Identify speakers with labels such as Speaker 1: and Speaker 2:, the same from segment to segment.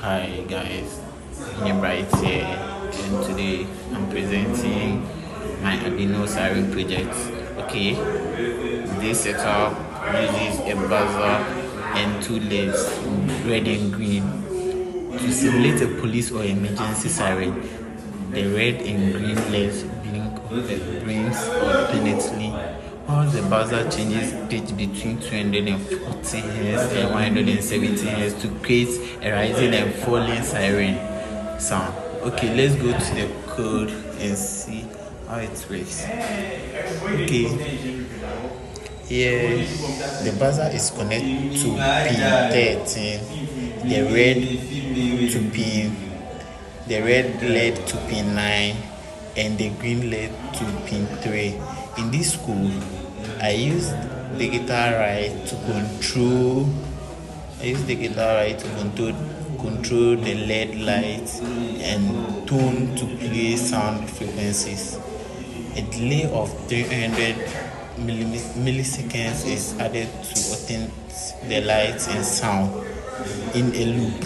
Speaker 1: Hi guys, I'm Bright here, and today I'm presenting my Arduino siren project. Okay, this setup uses a buzzer and two LEDs, red and green, to simulate a police or emergency siren. The red and green LEDs blink blinks alternately, while the buzzer changes pitch between 240 Hz and 170 Hz to create a rising and falling siren sound. Okay, let's go to the code and see how it works. Okay, here the buzzer is connected to pin 13, the red LED to pin 9, and the green LED to pin 3. In this school, I use the guitar right to control the LED lights and tone to play sound frequencies. A delay of 300 milliseconds is added to authenticate the lights and sound in a loop.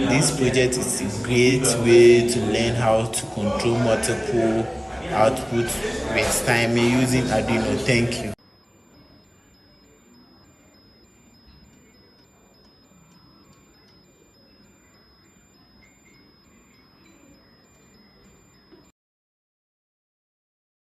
Speaker 1: This project is a great way to learn how to control multiple outputs with timing using Arduino. Thank you.